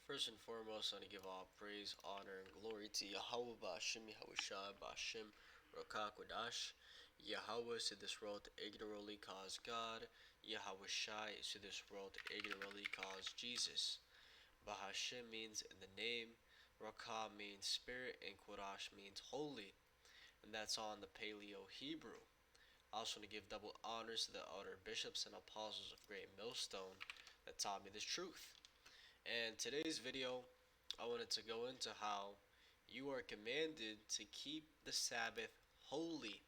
First and foremost, I want to give all praise, honor, and glory to Yahweh Ba'ashem, Yahushua Ba'ashem, Rokakwadash. Yahweh is to this world to ignorantly cause God. Yahweh Shai is to this world to ignorantly cause Jesus. Bahashem means in the name, Rakah means spirit, and Qudash means holy. And that's all in the Paleo Hebrew. I also want to give double honors to the elder bishops and apostles of Great Millstone that taught me this truth. And today's video, I wanted to go into how you are commanded to keep the Sabbath holy.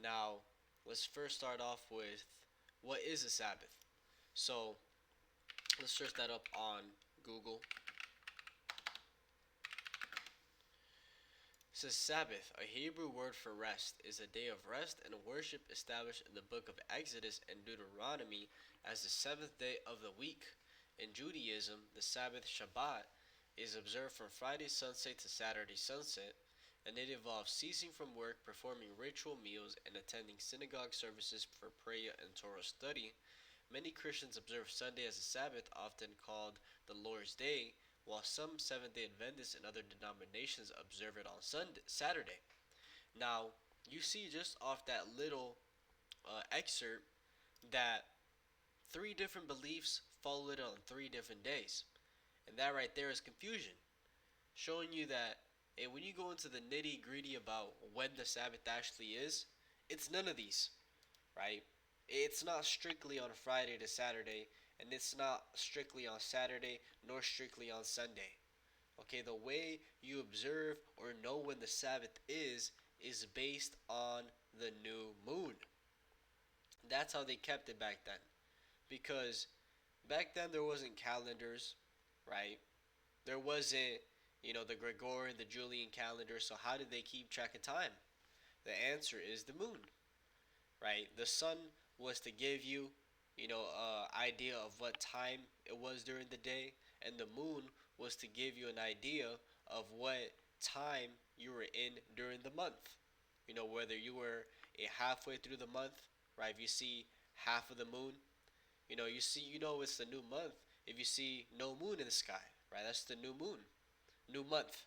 Now, let's first start off with what is a Sabbath? So, let's search that up on Google. It says Sabbath, a Hebrew word for rest, is a day of rest and worship established in the book of Exodus and Deuteronomy as the seventh day of the week. In Judaism, the Sabbath Shabbat is observed from Friday sunset to Saturday sunset, and it involves ceasing from work, performing ritual meals, and attending synagogue services for prayer and Torah study. Many Christians observe Sunday as a Sabbath, often called the Lord's Day, while some Seventh-day Adventists and other denominations observe it on Saturday. Now, you see just off that little excerpt that three different beliefs follow it on 3 different days. And that right there is confusion, showing you that when you go into the nitty gritty about when the Sabbath actually is, it's none of these, right? It's not strictly on Friday to Saturday, and it's not strictly on Saturday, nor strictly on Sunday. Okay, the way you observe or know when the Sabbath is based on the new moon. That's how they kept it back then. Because back then there wasn't calendars, right? There wasn't, the Gregorian, the Julian calendar. So how did they keep track of time? The answer is the moon, right? The sun was to give you, idea of what time it was during the day, and the moon was to give you an idea of what time you were in during the month. Whether you were halfway through the month, right? If you see half of the moon, you see, it's the new month. If you see no moon in the sky, right? That's the new moon, new month,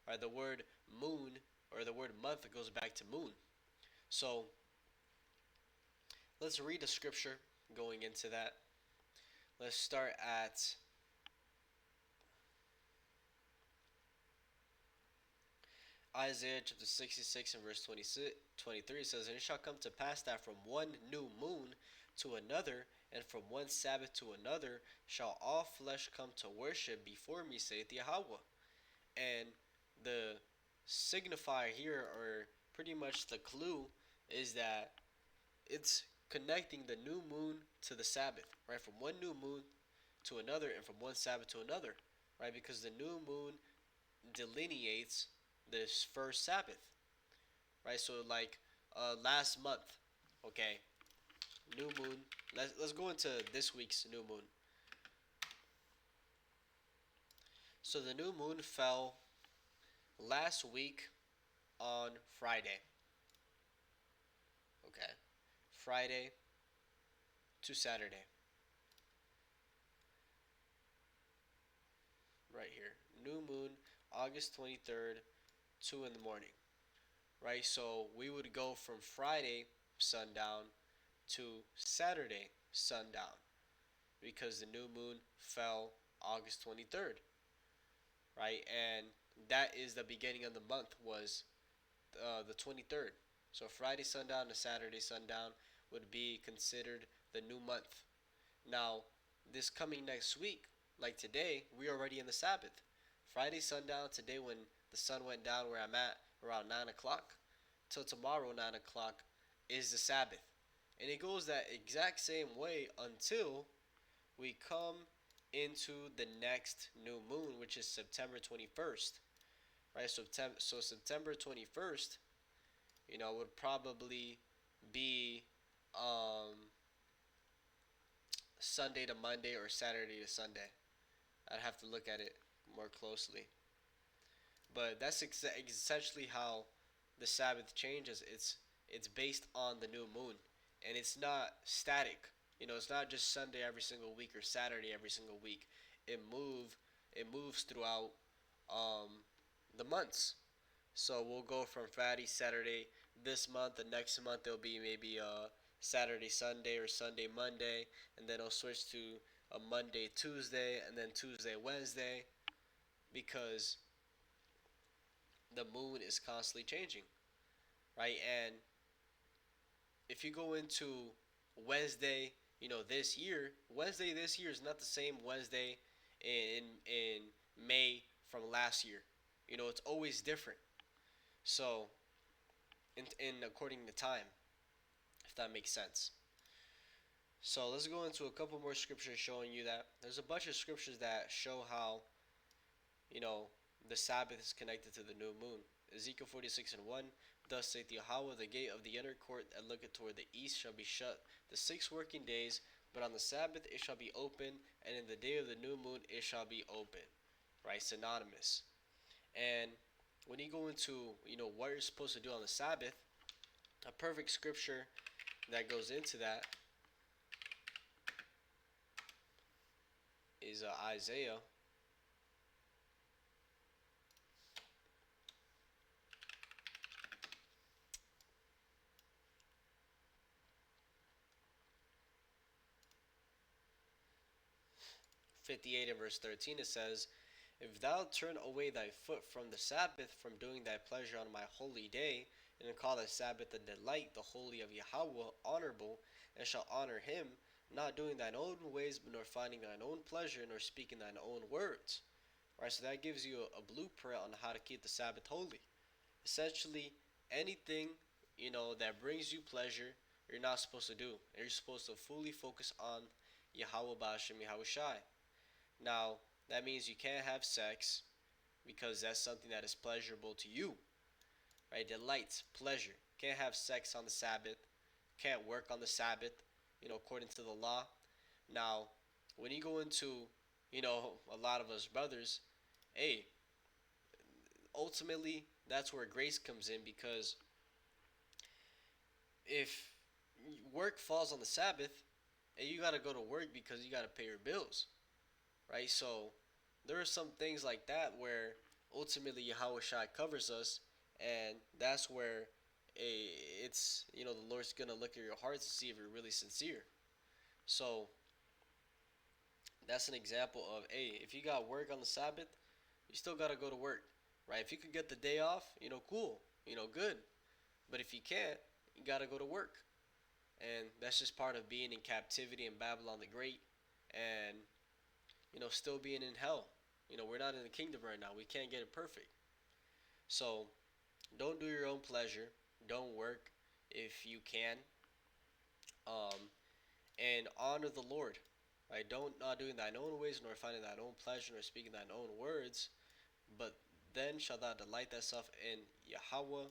right? The word moon or the word month goes back to moon. So let's read the scripture going into that. Let's start at Isaiah chapter 66 and verse 23. It says, "And it shall come to pass that from one new moon to another, and from one Sabbath to another, shall all flesh come to worship before me, saith Yahweh." And the signifier here, or pretty much the clue, is that it's connecting the new moon to the Sabbath, right? From one new moon to another, and from one Sabbath to another, right? Because the new moon delineates this first Sabbath, right? So like last month, okay, new moon. Let's go into this week's new moon. So the new moon fell last week on Friday. Okay, Friday to Saturday. Right here, new moon, August 23rd, 2 in the morning. Right, so we would go from Friday sundown to Saturday sundown because the new moon fell August 23rd, right? And that is the beginning of the month, was the 23rd. So Friday sundown to Saturday sundown would be considered the new month. Now, this coming next week, like today, we're already in the Sabbath. Friday sundown, today when the sun went down where I'm at, around 9 o'clock, till tomorrow 9 o'clock, is the Sabbath. And it goes that exact same way until we come into the next new moon, which is September 21st. Right? So September 21st, would probably be Sunday to Monday or Saturday to Sunday. I'd have to look at it more closely. But that's essentially how the Sabbath changes. It's based on the new moon, and it's not static. It's not just Sunday every single week or Saturday every single week. It move it moves throughout um, the months. So we'll go from Friday, Saturday this month. The next month it'll be maybe Saturday, Sunday, or Sunday, Monday, and then it'll switch to a Monday, Tuesday, and then Tuesday, Wednesday, because the moon is constantly changing, right? And if you go into Wednesday, Wednesday this year is not the same Wednesday in May from last year. It's always different. So, in according to time, if that makes sense. So let's go into a couple more scriptures showing you that there's a bunch of scriptures that show how you know the Sabbath is connected to the new moon. Ezekiel 46:1. Thus saith Yahweh, the gate of the inner court that looketh toward the east shall be shut the 6 working days, but on the Sabbath it shall be open, and in the day of the new moon it shall be open. Right, synonymous. And when you go into what you're supposed to do on the Sabbath, a perfect scripture that goes into that is Isaiah 58 and verse 13. It says, If thou turn away thy foot from the Sabbath, from doing thy pleasure on my holy day, and call the Sabbath a delight, the holy of Yahweh honorable, and shall honor him, not doing thine own ways, nor finding thine own pleasure, nor speaking thine own words. Right, so that gives you a blueprint on how to keep the Sabbath holy. Essentially, anything that brings you pleasure, you're not supposed to do. And you're supposed to fully focus on Yahweh Bashem Yahweh Shai. Now, that means you can't have sex because that's something that is pleasurable to you, right? Delights, pleasure. Can't have sex on the Sabbath. Can't work on the Sabbath, according to the law. Now, when you go into, a lot of us brothers, hey, ultimately, that's where grace comes in, because if work falls on the Sabbath, and you got to go to work because you got to pay your bills, right? So there are some things like that where ultimately Yahweh Shai covers us, and that's where the Lord's gonna look at your hearts to see if you're really sincere. So that's an example of, hey, if you got work on the Sabbath, you still gotta go to work, right? If you could get the day off, cool, good. But if you can't, you gotta go to work, and that's just part of being in captivity in Babylon the Great, and still being in hell. We're not in the kingdom right now. We can't get it perfect. So, don't do your own pleasure. Don't work if you can. And honor the Lord. Right? Don't not doing thine own ways, nor finding thine own pleasure, nor speaking thine own words. But then shalt thou delight thyself in Yahweh,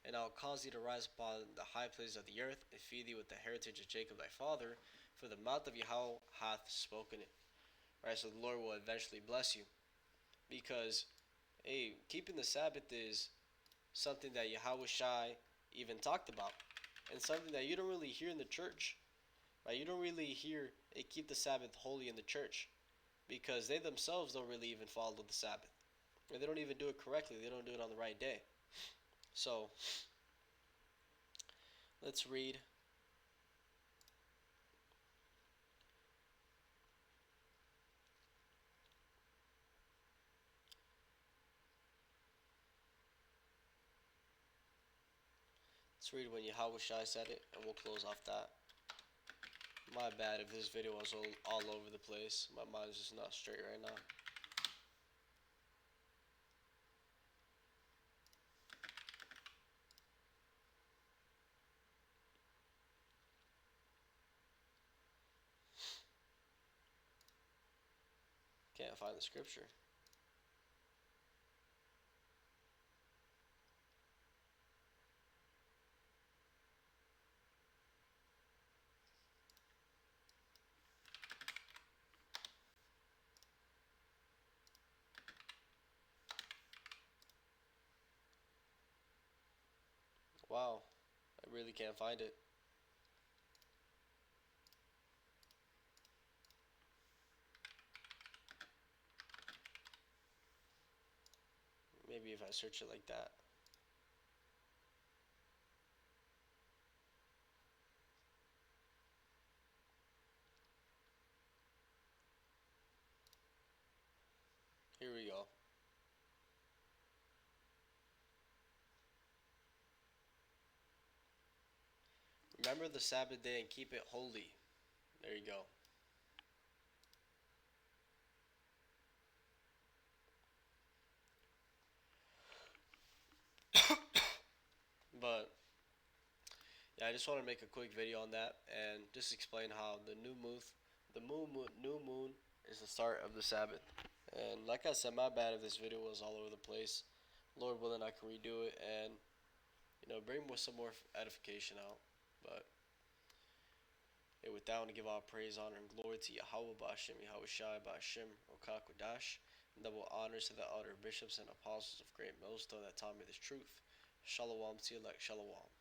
and I will cause thee to rise upon the high places of the earth, and feed thee with the heritage of Jacob thy father, for the mouth of Yahweh hath spoken it. Right? So the Lord will eventually bless you. Because, hey, keeping the Sabbath is something that Yahweh Shai even talked about, and something that you don't really hear in the church, right? You don't really hear they keep the Sabbath holy in the church, because they themselves don't really even follow the Sabbath, or they don't even do it correctly. They don't do it on the right day. So let's read when Yahweh Shai said it, and we'll close off that. My bad if this video was all over the place. My mind's just not straight right now. Can't find the scripture. Wow, I really can't find it. Maybe if I search it like that. Here we go. Remember the Sabbath day and keep it holy. There you go. But yeah, I just want to make a quick video on that and just explain how new moon is the start of the Sabbath. And like I said, my bad if this video was all over the place. Lord willing, I can redo it and bring some more edification out. But with that, I want to give all praise, honor, and glory to Yahweh Ba'Shem, Yahweh Shai Ba'Shem, Okakodash, and double honors to the elder bishops and apostles of great millstone that taught me this truth. Shalom to you, like Shalom.